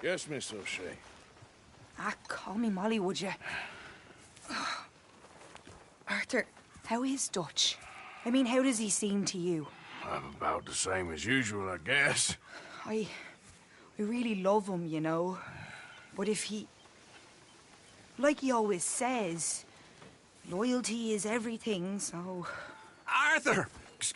Yes, Miss O'Shea. Call me Molly, would you? Arthur, how is Dutch? I mean, how does he seem to you? I'm about the same as usual, I guess. I really love him, you know. But if he... Like he always says, loyalty is everything, so... Arthur!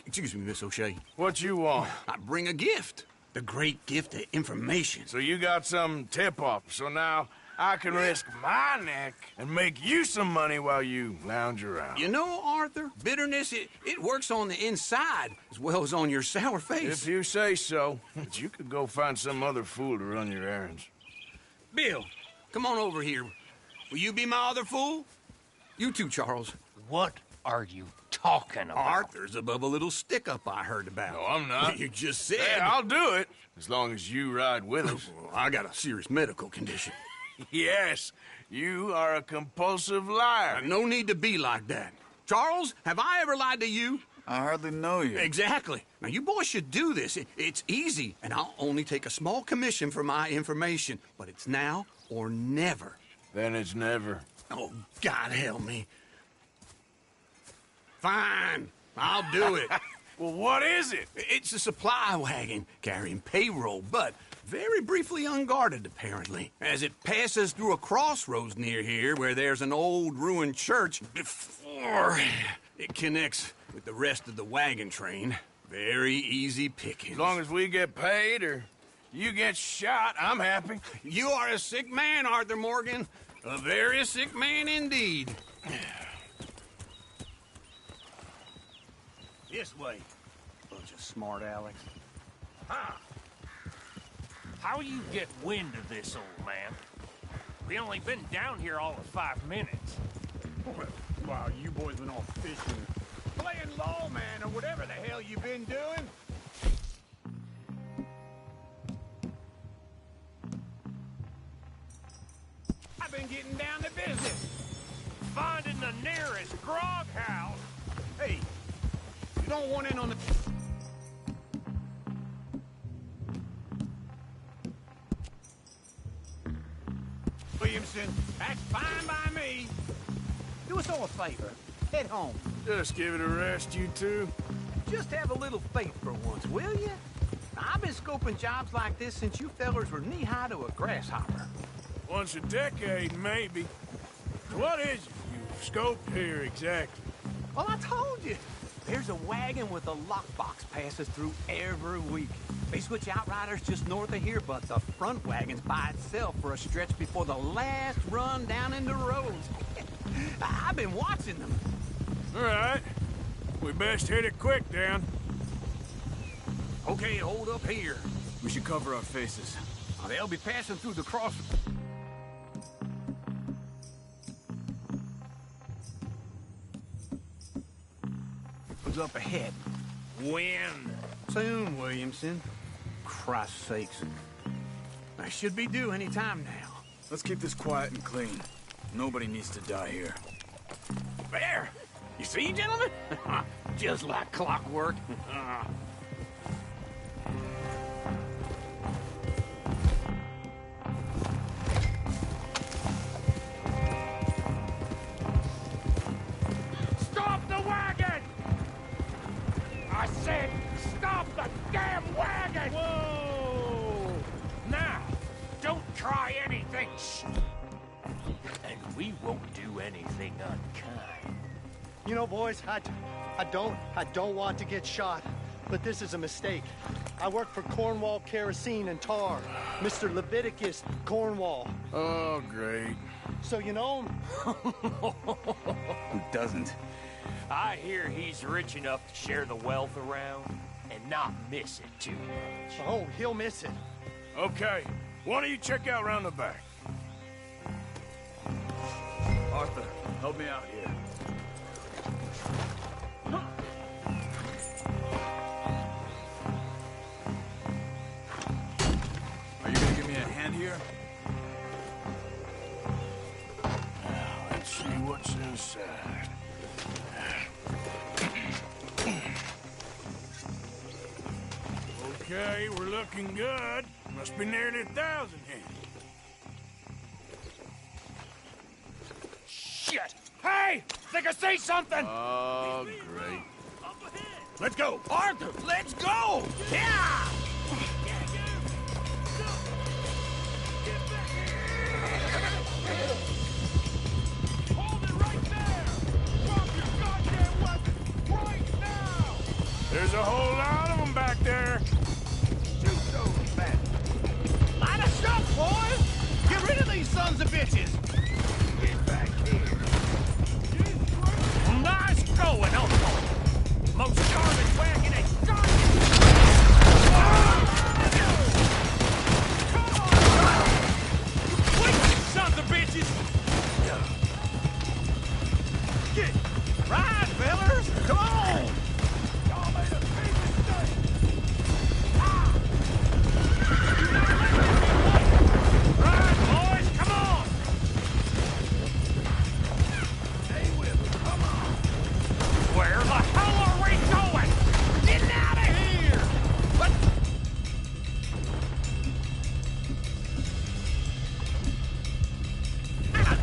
Excuse me, Miss O'Shea. What you want? I bring a gift. The great gift of information. So you got some tip-off, so now I can risk my neck and make you some money while you lounge around. You know, Arthur, bitterness, it works on the inside as well as on your sour face. If you say so. But you could go find some other fool to run your errands. Bill, come on over here. Will you be my other fool? You too, Charles. What are you talking about? Arthur's above a little stick-up I heard about. No, I'm not. You just said... Hey, I'll do it, as long as you ride with us. I got a serious medical condition. Yes, you are a compulsive liar. No need to be like that. Charles, have I ever lied to you? I hardly know you. Exactly. Now, you boys should do this. It's easy, and I'll only take a small commission for my information. But it's now or never. Then it's never. Oh, God help me. Fine, I'll do it. Well, what is it? It's a supply wagon carrying payroll, but very briefly unguarded, apparently, as it passes through a crossroads near here where there's an old ruined church before it connects with the rest of the wagon train. Very easy pickings. As long as we get paid or you get shot, I'm happy. You are a sick man, Arthur Morgan. A very sick man indeed. This way. Bunch of smart Alex. Huh. How you get wind of this, old man? We only been down here all of 5 minutes. Well, while you boys been off fishing, playing lawman, or whatever the hell you been doing. I've been getting down to business. Finding the nearest grog house. Hey, you don't want in on the... Williamson, that's fine by me. Do us all a favor. Head home. Just give it a rest, you two. Just have a little faith for once, will you? I've been scoping jobs like this since you fellers were knee-high to a grasshopper. Once a decade, maybe. What is it you've scoped here exactly? Well, I told you. There's a wagon with a lockbox passes through every week. They switch outriders just north of here, but the front wagon's by itself for a stretch before the last run down into roads. I've been watching them. All right. We best hit it quick, Dan. Okay, hold up here. We should cover our faces. They'll be passing through the cross... What's up ahead? When? Soon, Williamson. Christ's sakes. I should be due any time now. Let's keep this quiet and clean. Nobody needs to die here. There! You see, gentlemen? Just like clockwork. Stop the wagon! I said, stop the damn wagon! Whoa! Now, don't try anything. And we won't do anything unkind. You know, boys, I don't want to get shot. but this is a mistake. I work for Cornwall Kerosene and Tar. Mr. Leviticus Cornwall. Oh, great. So you know him? Who doesn't? I hear he's rich enough to share the wealth around and not miss it too much. Oh, he'll miss it. Okay, why don't you check out around the back? Arthur, help me out here. Are you gonna give me a hand here? Now, let's see what's inside. Okay, we're looking good. Must be nearly 1,000 here. Shit! Hey! Think I see something! Oh, great. Let's go! Arthur, let's go! Yeah! Hold it right there! Drop your goddamn weapon right now! There's a whole lot of them back there. Shoot those bastards! Line us up, boys! Get rid of these sons of bitches! Get back here. Nice going, Uncle! Most garbage wagon ain't done sons of bitches! Get right, fellers! Come on! Y'all made a big mistake! Right, boys, come on! Stay with them, come on! Where the hell are we going? Get out of here! What?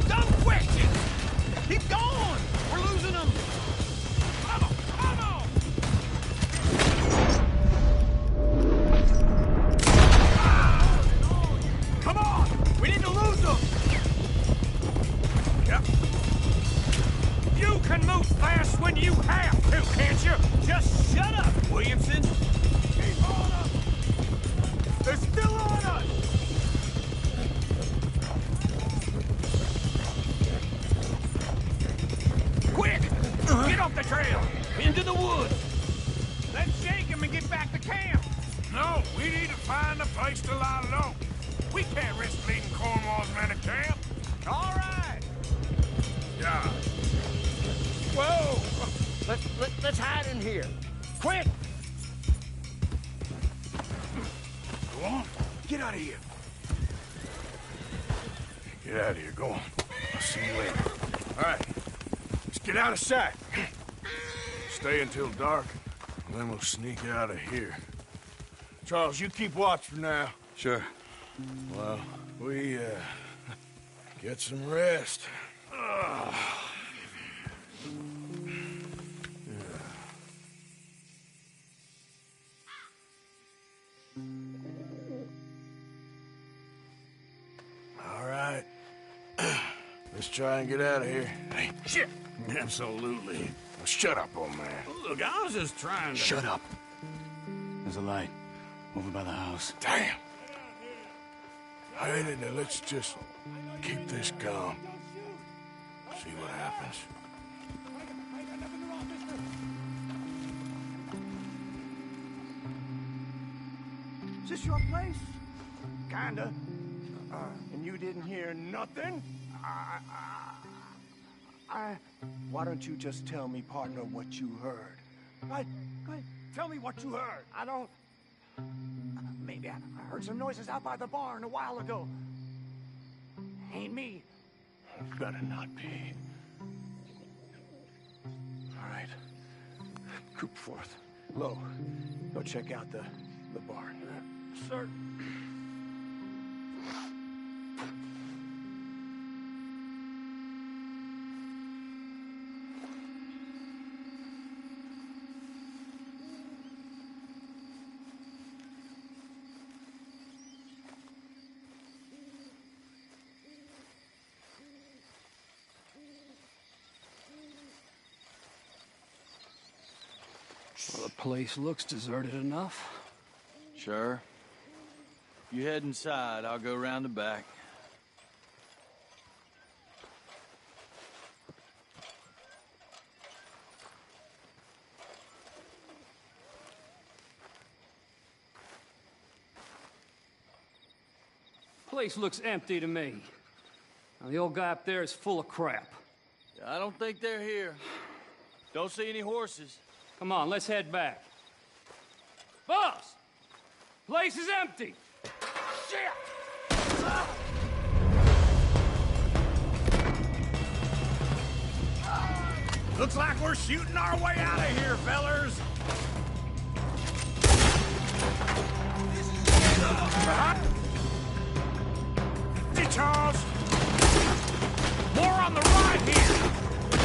Dumb questions! Keep going! We're losing them! Come on, come on! Come on! We need to lose them! Yep. You can move fast when you have to, can't you? Just shut up, Williamson! Keep on up! They're still on us! Quick! Get off the trail! Into the woods! Let's shake him and get back to camp! No, we need to find a place to lie low. We can't risk leading Cornwall's men to camp. All right! Yeah. Whoa! Let's hide in here. Quick! Go on. Get out of here. Get out of here. Go on. I'll see you later. All right. Let's get out of sight. Stay until dark, and then we'll sneak out of here. Charles, you keep watch for now. Sure. Well, we, get some rest. All right. Let's try and get out of here. Hey, Shit! Absolutely. now shut up, old man. Look, I was just trying to... Shut up. There's a light over by the house. Damn. Hey, let's just keep this calm. See what happens. Is this your place? Kinda. And you didn't hear nothing? Why don't you just tell me, partner, what you heard? Right? Go ahead. Tell me what you heard. I don't... Maybe I heard some noises out by the barn a while ago. Ain't me. Better not be. All right. Group forth. Low. Go check out the barn. Sir. Place looks deserted enough. Sure. You head inside, I'll go around the back. Place looks empty to me. Now, the old guy up there is full of crap. I don't think they're here. Don't see any horses. Come on, let's head back. Boss! Place is empty! Shit! Looks like we're shooting our way out of here, fellers. Hey, Charles! More on the right here!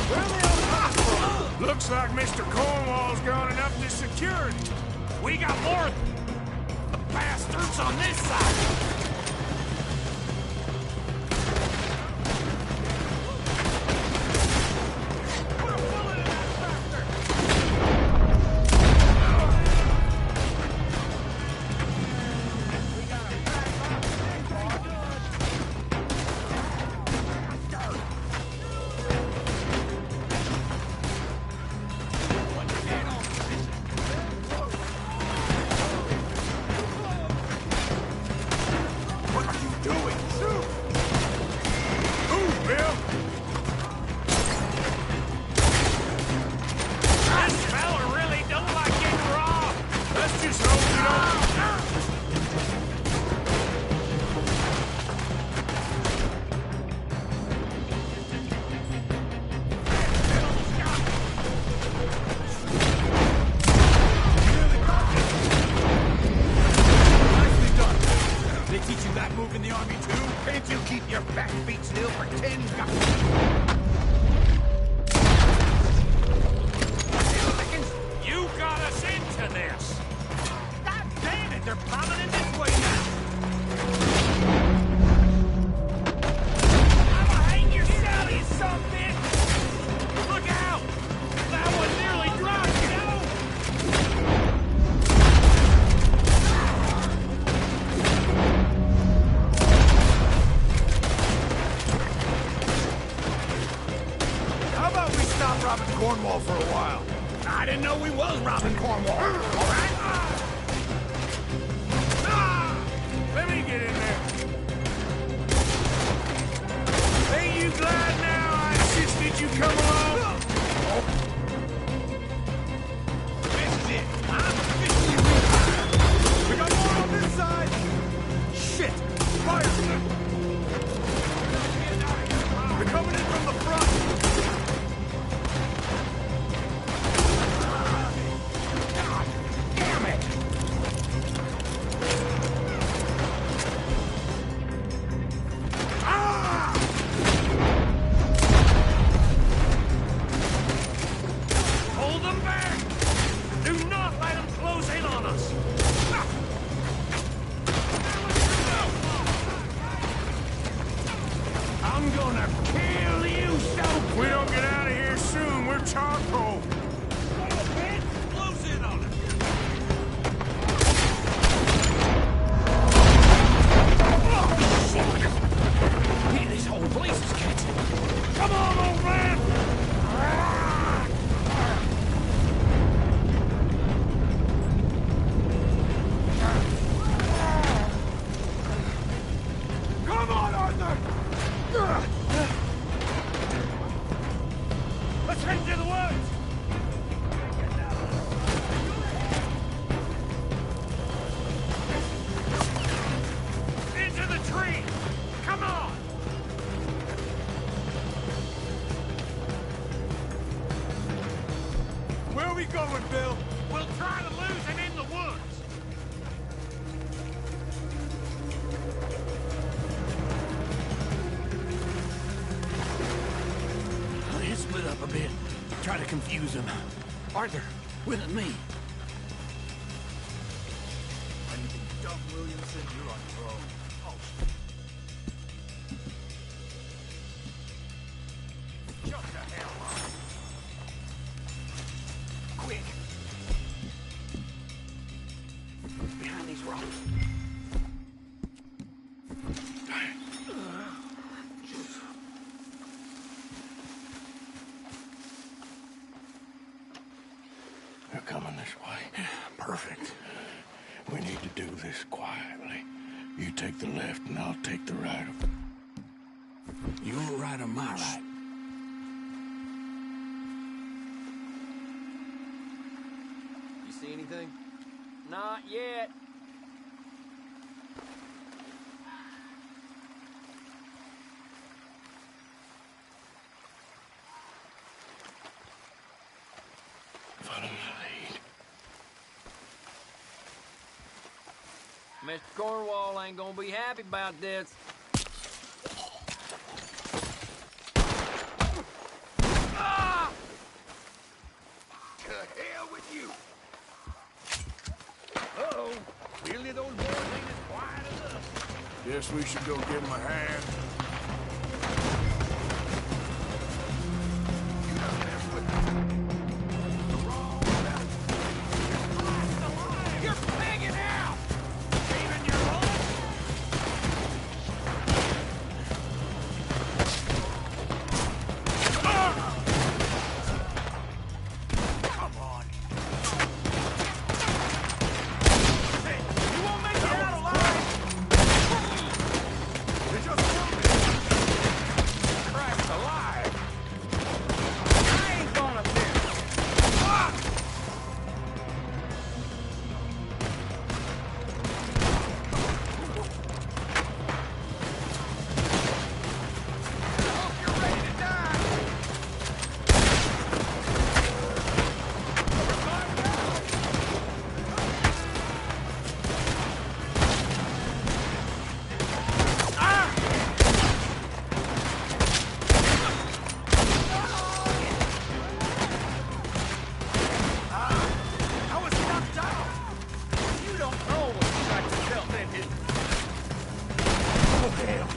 Where the hell from? Looks like Mr. Cornwall's gone enough to security. We got more bastards on this side! Cornwall for a while. I didn't know we was robbing Cornwall. All right? Let me get in there. Ain't you glad now I insisted you come along? This is it. I'm officially retired. We got more on this side. Shit. Fire. They're coming in from the front. Try to confuse him. Arthur, with me. Anything dumb, Williamson, you're on your own. Oh. Shut the hell up. Quick. these rocks. They're coming this way. Perfect. We need to do this quietly. You take the left and I'll take the right. Your right or my right? You see anything? Not yet. Follow my lead. Mr. Cornwall ain't gonna be happy about this. Ah! To hell with you! Uh-oh. Clearly those boys ain't as quiet as us. Guess we should go give them a hand. You done messed with the wrong fellas. You're pigging out! Saving your bullets? Come on. Hey, you won't make it out alive! You just killed me! Christ alive! I ain't gonna miss! Ah! I hope you're ready to die! You're going down! I was knocked out! You don't know what you got yourself into. Oh, hell.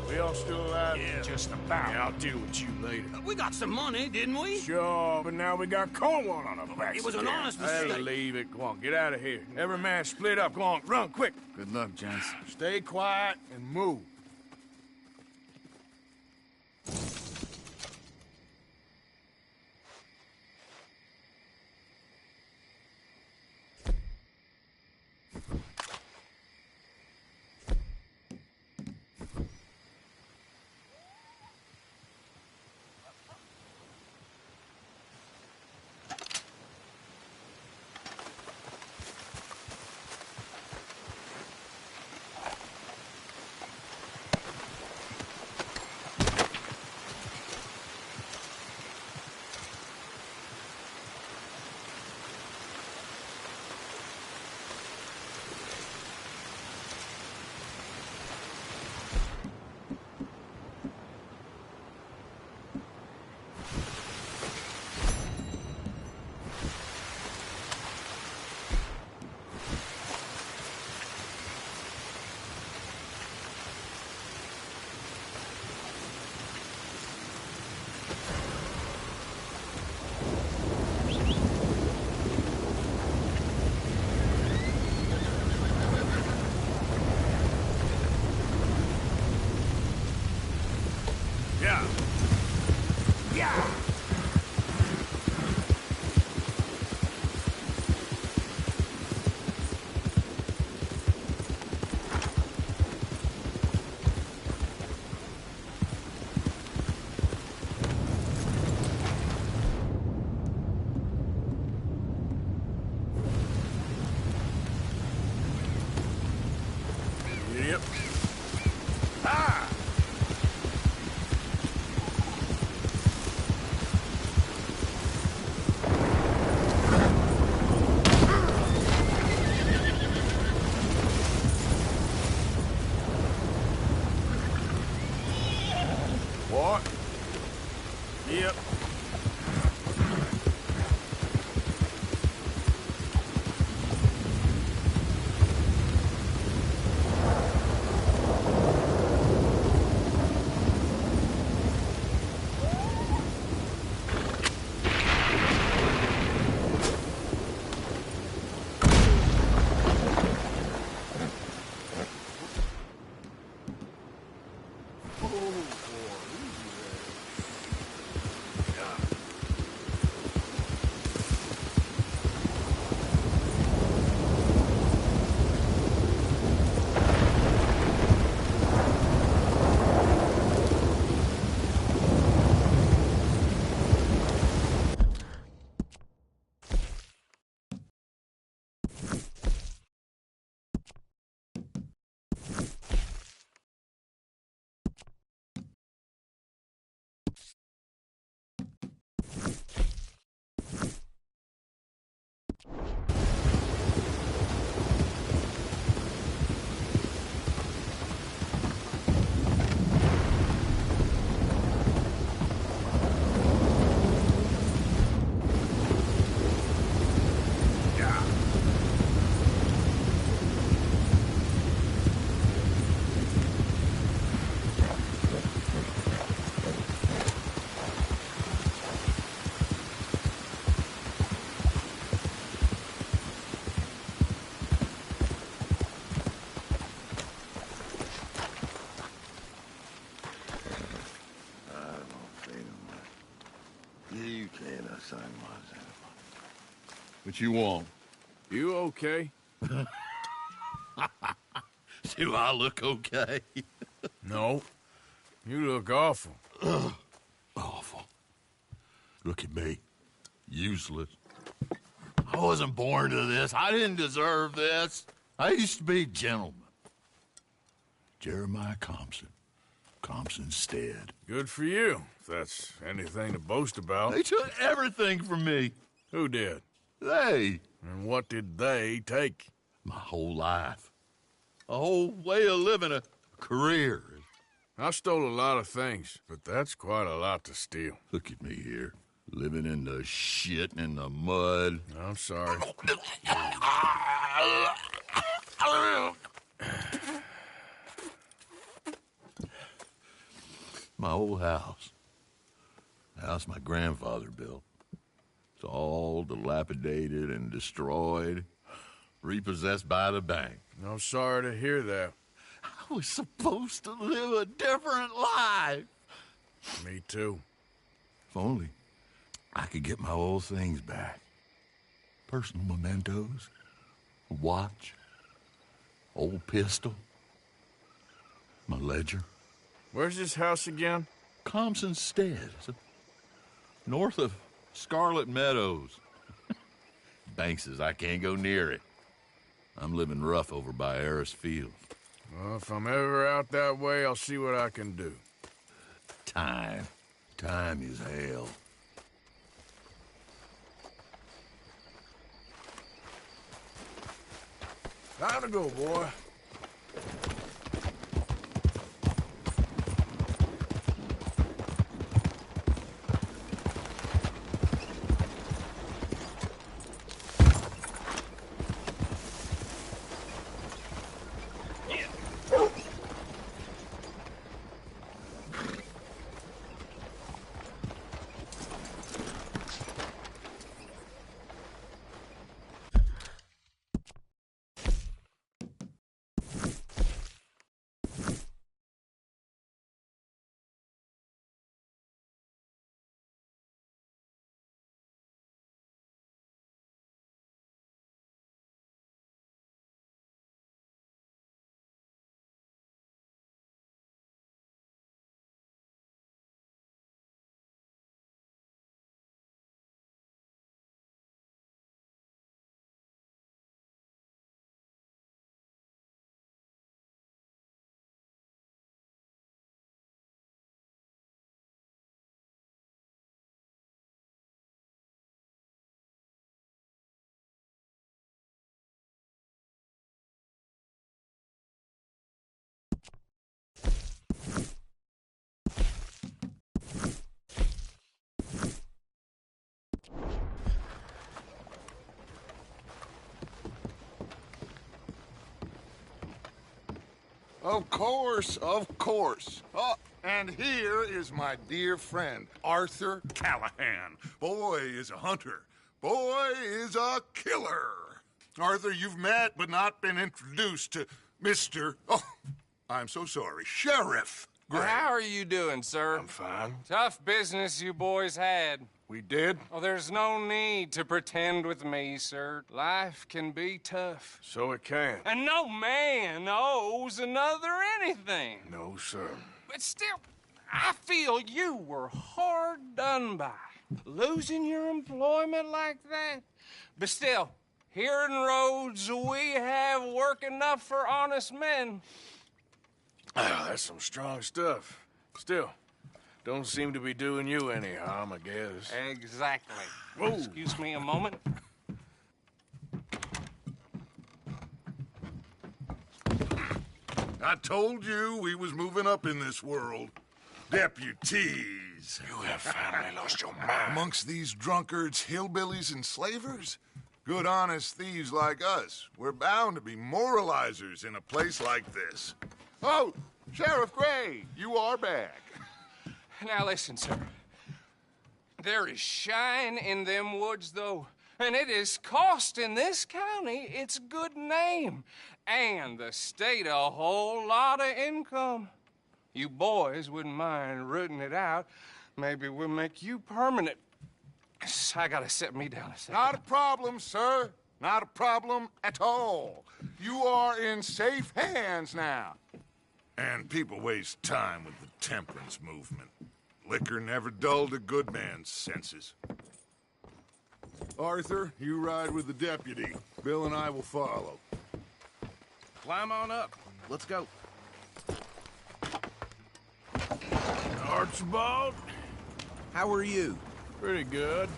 We all still alive? Yeah, just about. Yeah, I'll deal with you later. We got some money, didn't we? Sure, but now we got Cornwall on our backs. It was an again. honest Hey, mistake. leave it. Go on, get out of here. Every man split up. Go on, run, quick. Good luck, gents. Stay quiet and move. Yeah. Yeah. Yep. Ah! Yep. What you want? You okay? Do I look okay? No. You look awful. Awful. Look at me. Useless. I wasn't born to this. I didn't deserve this. I used to be a gentleman. Jeremiah Compson. Compson Stead. Good for you, if that's anything to boast about. They took everything from me. Who did? They. And what did they take? My whole life. A whole way of living, a career. I stole a lot of things, but that's quite a lot to steal. Look at me here, living in the shit and in the mud. I'm sorry. My old house. The house my grandfather built. It's all dilapidated and destroyed, repossessed by the bank. I'm sorry to hear that. I was supposed to live a different life. Me too. If only I could get my old things back. Personal mementos, a watch, old pistol, my ledger. Where's this house again? Compson Stead, north of Scarlet Meadows. Bank says I can't go near it. I'm living rough over by Harris Field. Well, if I'm ever out that way, I'll see what I can do. Time. Time is hell. Time to go, boy. Of course, of course. Oh, and here is my dear friend, Arthur Callahan. Boy is a hunter. Boy is a killer. Arthur, you've met but not been introduced to Mr. Oh, I'm so sorry, Sheriff Gray. How are you doing, sir? I'm fine. Tough business you boys had. We did? Oh, there's no need to pretend with me, sir. Life can be tough. So it can. And no man owes another anything. No, sir. But still, I feel you were hard done by. Losing your employment like that. But still, here in Rhodes, we have work enough for honest men. Oh, that's some strong stuff. Still, don't seem to be doing you any harm, I guess. Exactly. Whoa. Excuse me a moment. I told you we was moving up in this world. Deputies. You have finally lost your mind. Amongst these drunkards, hillbillies, and slavers? Good, honest thieves like us. We're bound to be moralizers in a place like this. Oh, Sheriff Gray, you are back. Now listen, sir. There is shine in them woods, though, and it is costing this county its good name and the state a whole lot of income. You boys wouldn't mind rooting it out. Maybe we'll make you permanent. I gotta set me down a second. Not a problem, sir. Not a problem at all. You are in safe hands now. And people waste time with the temperance movement. Liquor never dulled a good man's senses. Arthur, you ride with the deputy. Bill and I will follow. Climb on up. Let's go. Archibald? How are you? Pretty good.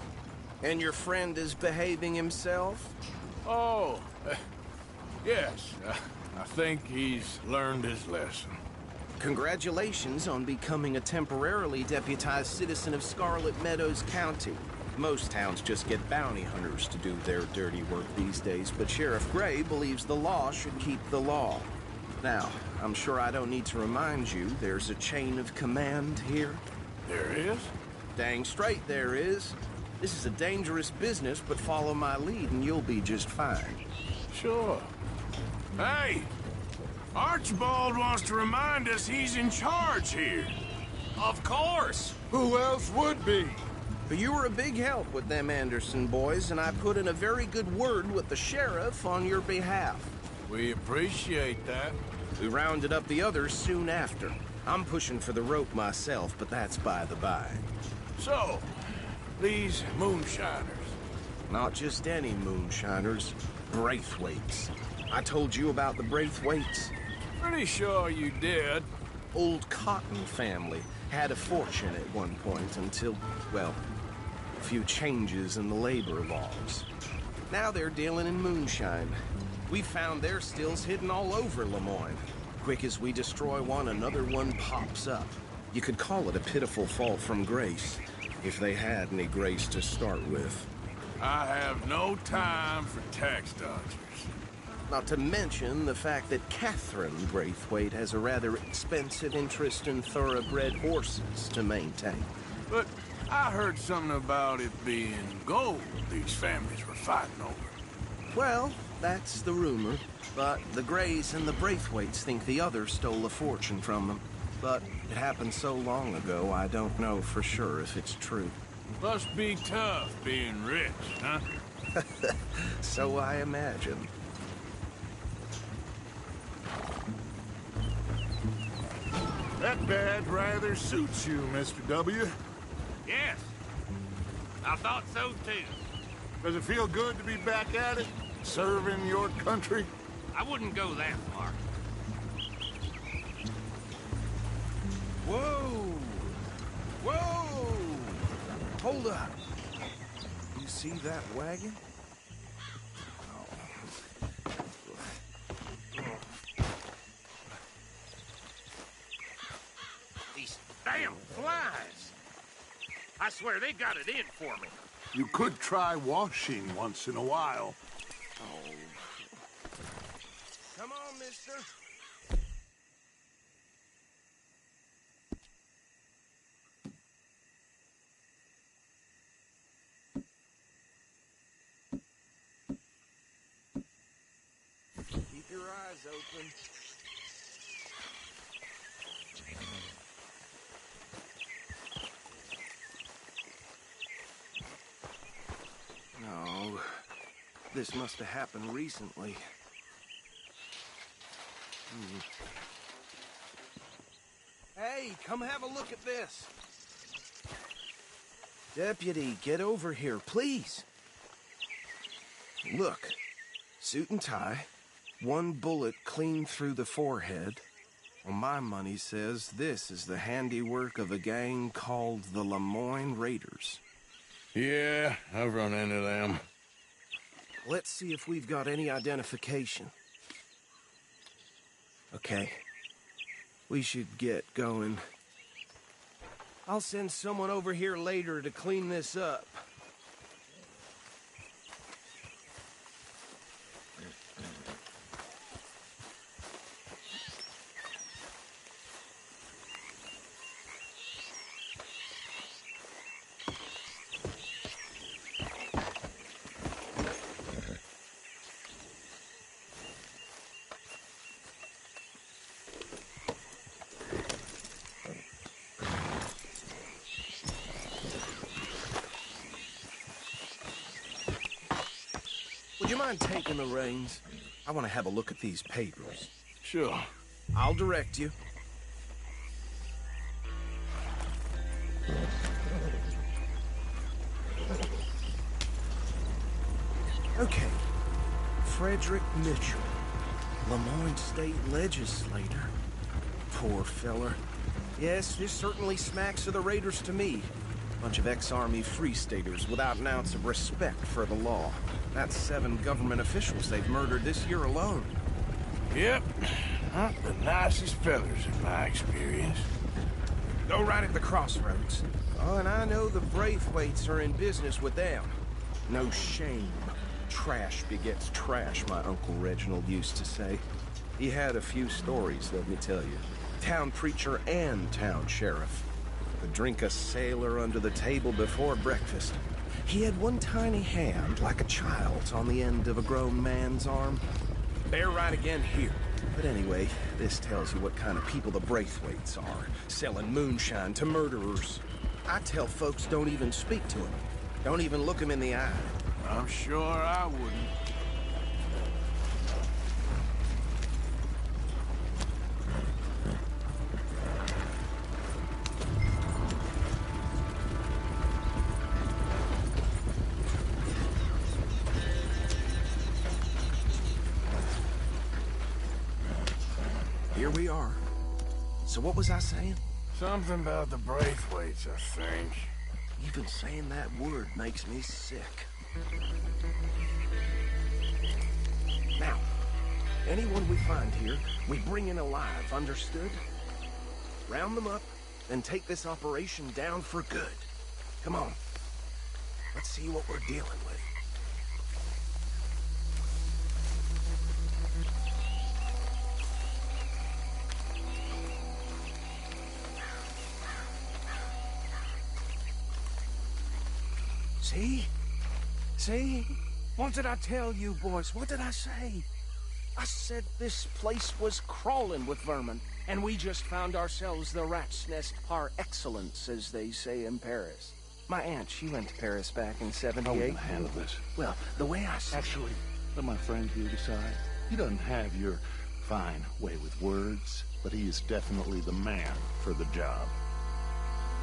And your friend is behaving himself? Oh, yes. I think he's learned his lesson. Congratulations on becoming a temporarily deputized citizen of Scarlet Meadows County. Most towns just get bounty hunters to do their dirty work these days, but Sheriff Gray believes the law should keep the law. Now, I'm sure I don't need to remind you there's a chain of command here. There is? Dang straight there is. This is a dangerous business, but follow my lead and you'll be just fine. Sure. Hey! Archibald wants to remind us he's in charge here. Of course. Who else would be? You were a big help with them Anderson boys, and I put in a very good word with the sheriff on your behalf. We appreciate that. We rounded up the others soon after. I'm pushing for the rope myself, but that's by the by. So, these moonshiners. Not just any moonshiners, Braithwaites. I told you about the Braithwaites. Pretty sure you did. Old Cotton family had a fortune at one point until, well, a few changes in the labor laws. Now they're dealing in moonshine. We found their stills hidden all over Lemoyne. Quick as we destroy one, another one pops up. You could call it a pitiful fall from grace, if they had any grace to start with. I have no time for tax dodgers. Not to mention the fact that Catherine Braithwaite has a rather expensive interest in thoroughbred horses to maintain. But I heard something about it being gold these families were fighting over. Well, that's the rumor. But the Grays and the Braithwaites think the others stole a fortune from them. But it happened so long ago, I don't know for sure if it's true. Must be tough being rich, huh? So I imagine. That badge rather suits you, Mr. W. Yes. I thought so, too. Does it feel good to be back at it? Serving your country? I wouldn't go that far. Whoa! Whoa! Hold up. You see that wagon? These damn flies. I swear they got it in for me. You could try washing once in a while. Come on, mister. eyes open. No, this must have happened recently. Hey, come have a look at this. Deputy, get over here, please. Look, suit and tie, one bullet clean through the forehead. Well, my money says this is the handiwork of a gang called the Lemoyne Raiders. Yeah, I've run into them. Let's see if we've got any identification. Okay. We should get going. I'll send someone over here later to clean this up. Would you mind taking the reins? I want to have a look at these papers. Sure. I'll direct you. Okay. Frederick Mitchell, Lemoyne State Legislator. Poor feller. Yes, this certainly smacks of the Raiders to me. Bunch of ex-Army Free Staters without an ounce of respect for the law. That's 7 government officials they've murdered this year alone. Yep. Not the nicest fellas in my experience. Go right at the crossroads. Oh, and I know the Braithwaites are in business with them. No shame. Trash begets trash, my Uncle Reginald used to say. He had a few stories, let me tell you. Town preacher and town sheriff. Could drink a sailor under the table before breakfast. He had one tiny hand, like a child's, on the end of a grown man's arm. Bear right again here. But anyway, this tells you what kind of people the Braithwaites are, selling moonshine to murderers. I tell folks don't even speak to them. Don't even look them in the eye. I'm sure I wouldn't. Here we are. So what was I saying? Something about the Braithwaites, I think. Even saying that word makes me sick. Now, anyone we find here, we bring in alive, understood? Round them up, and take this operation down for good. Come on. Let's see what we're dealing with. See? See? What did I tell you, boys? What did I say? I said this place was crawling with vermin, and we just found ourselves the rat's nest par excellence, as they say in Paris. My aunt, she went to Paris back in '78. How are we gonna handle this? Well, the way I see Actually, let my friend here decide. He doesn't have your fine way with words, but he is definitely the man for the job.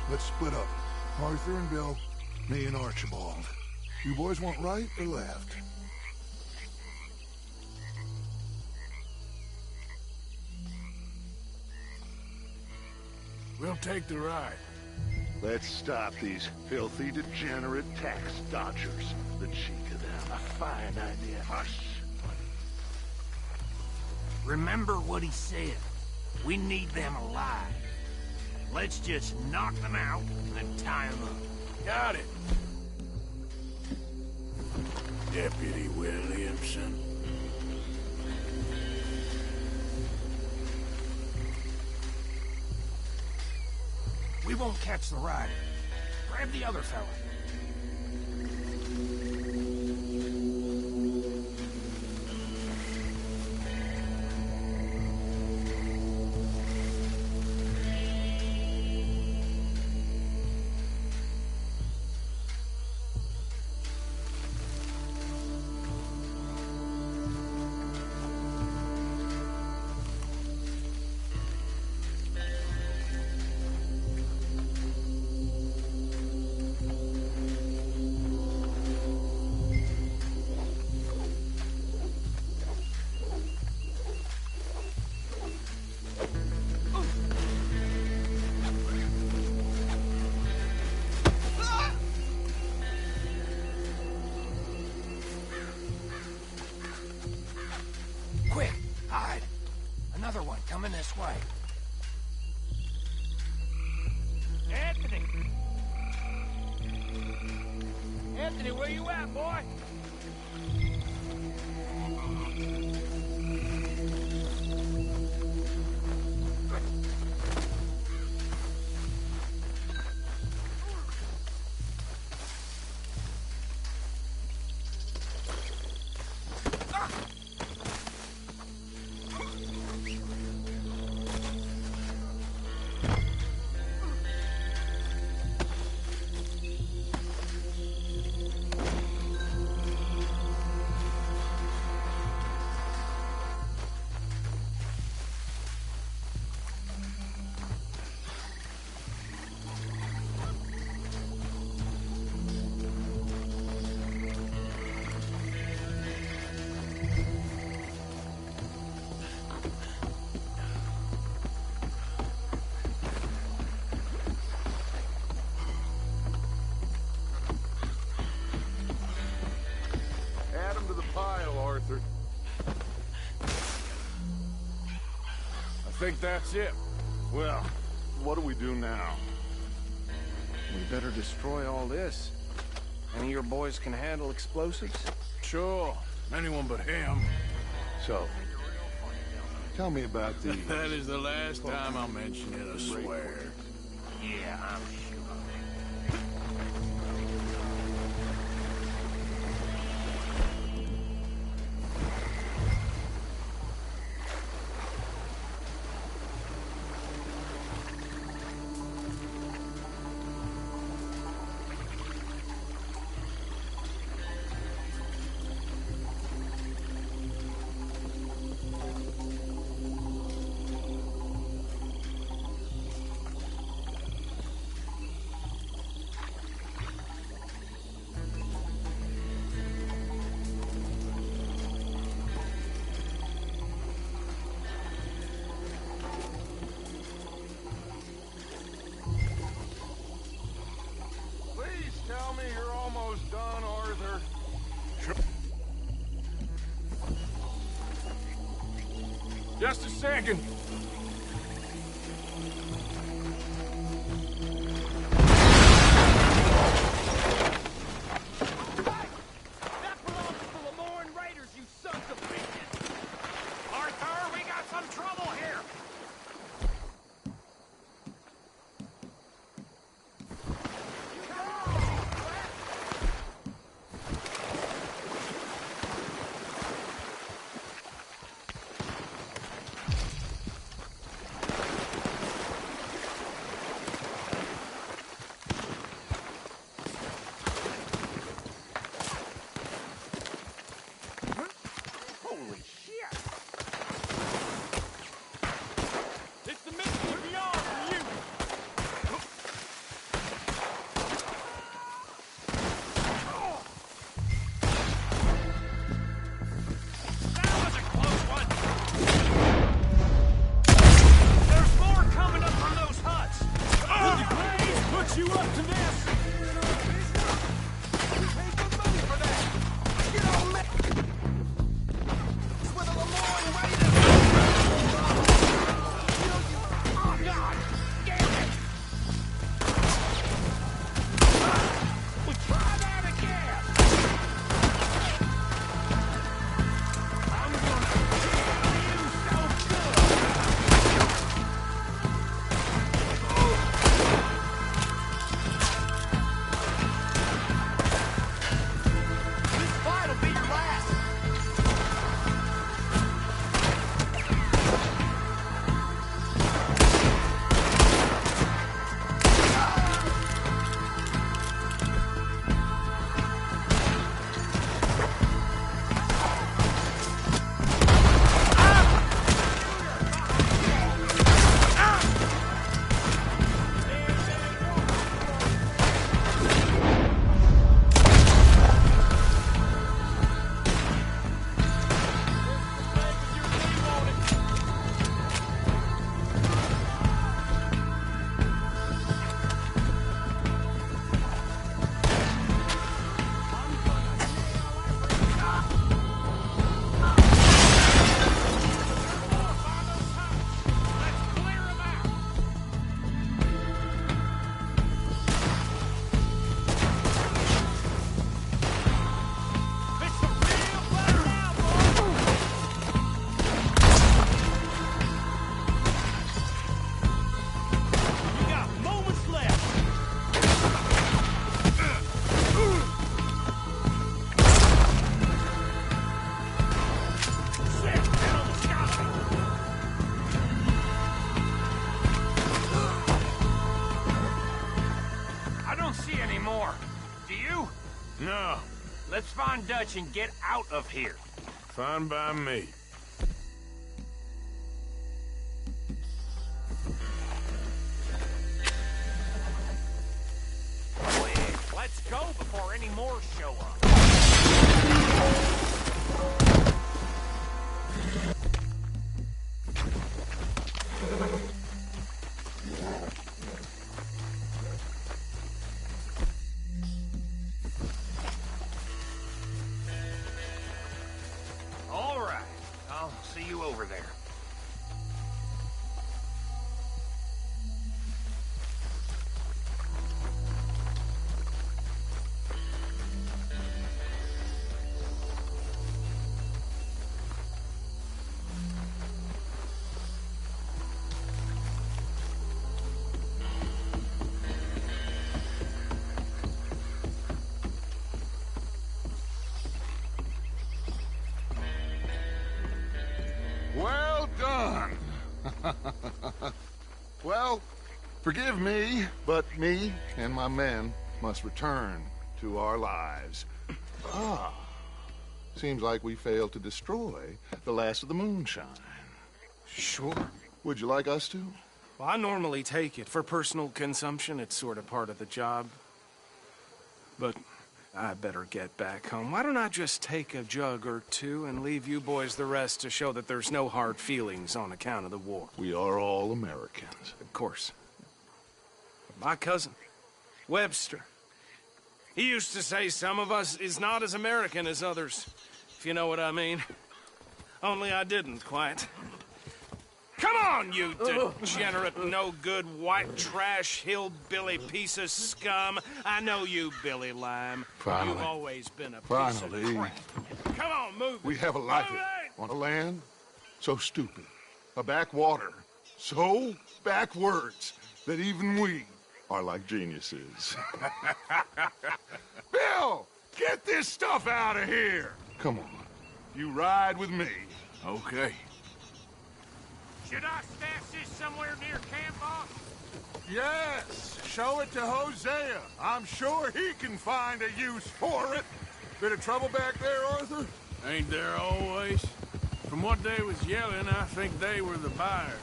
Let's split up. Arthur and Bill, me and Archibald. You boys want right or left? We'll take the ride. Let's stop these filthy, degenerate tax dodgers. The cheek of them. A fine idea. Hush. Remember what he said. We need them alive. Let's just knock them out and tie them up. Got it. Deputy Williamson. We won't catch the rider. Grab the other fella. Anthony, where you at, boy? Add him to the pile, Arthur. I think that's it. Well, what do we do now? We better destroy all this. Any of your boys can handle explosives? Sure. Anyone but him. So, tell me about the... That is the last time I'll mention it, I swear. Yeah, I'm sure. Please tell me you're almost done, Arthur. Just a second. That belongs to the Lemoran Raiders, you sons of bitches! Arthur, we got some trouble here! No. Let's find Dutch and get out of here. Fine by me. Quick, let's go before any more show up. All right, I'll see you over there. Well done. Well, forgive me, but me and my men must return to our lives. Ah, seems like we failed to destroy the last of the moonshine. Sure. Would you like us to? Well, I normally take it. For personal consumption, it's sort of part of the job. But I better get back home. Why don't I just take a jug or two and leave you boys the rest to show that there's no hard feelings on account of the war? We are all Americans. Of course. My cousin, Webster, he used to say some of us is not as American as others, if you know what I mean. Only I didn't quite. Come on, you degenerate, no-good, white trash, hillbilly piece of scum. I know you, Billy Lime. Finally. You've always been a piece Finally. of crap. Come on, move We it. have a life Move it. on a land so stupid, a backwater so backwards that even we are like geniuses. Bill, get this stuff out of here. Come on, you ride with me. Okay. Should I stash this somewhere near camp, boss? Yes, show it to Hosea. I'm sure he can find a use for it. Bit of trouble back there, Arthur? Ain't there always? From what they was yelling, I think they were the buyers.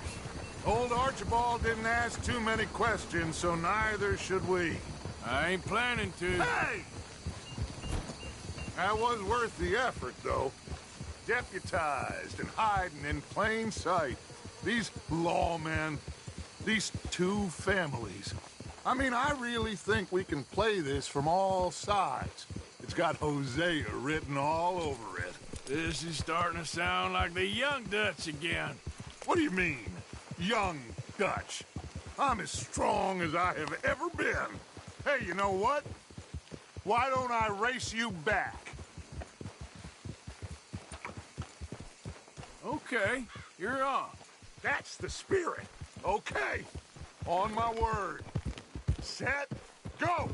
Old Archibald didn't ask too many questions, so neither should we. I ain't planning to. Hey! That was worth the effort, though. Deputized and hiding in plain sight. These lawmen, these two families. I mean, I really think we can play this from all sides. It's got Hosea written all over it. This is starting to sound like the young Dutch again. What do you mean, young Dutch? I'm as strong as I have ever been. Hey, you know what? Why don't I race you back? Okay, you're on. That's the spirit. Okay. On my word. Set, go!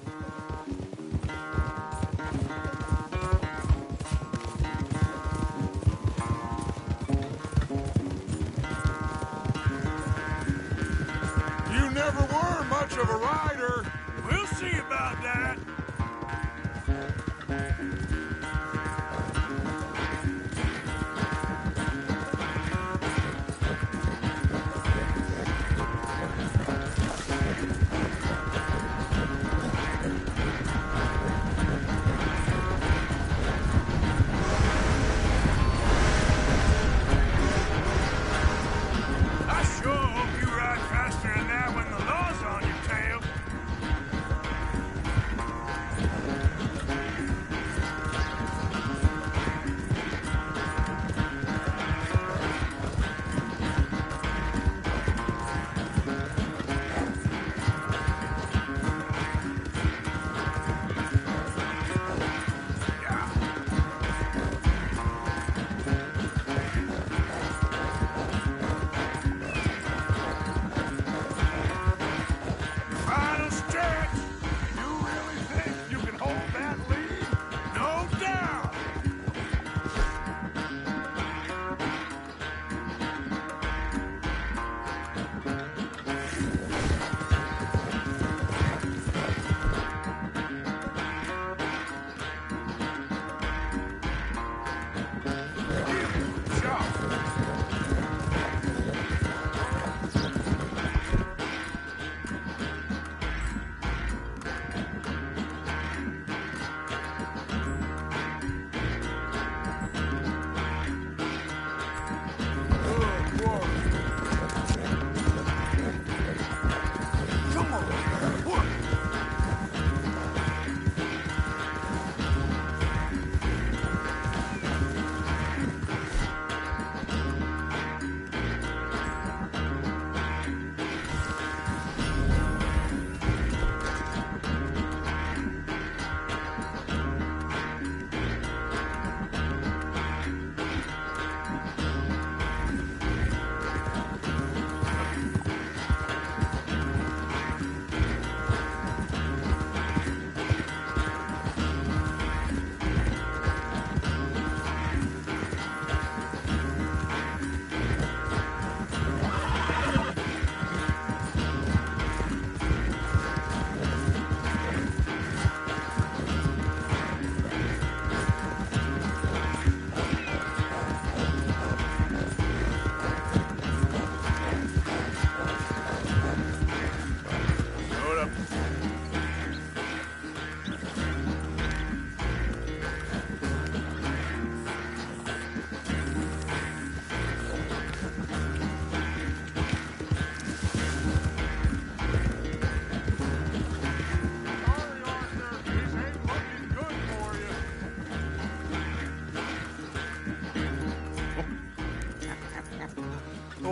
You never were much of a rider. We'll see about that.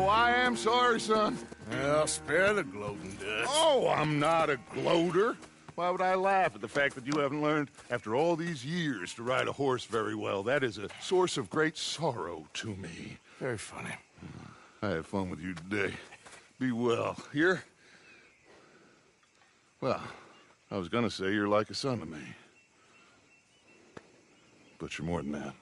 I am sorry, son. Well, spare the gloating, Dutch. Oh, I'm not a gloater. Why would I laugh at the fact that you haven't learned, after all these years, to ride a horse very well? That is a source of great sorrow to me. Very funny. I had fun with you today. Be well. Here? Well, I was gonna say you're like a son to me. But you're more than that.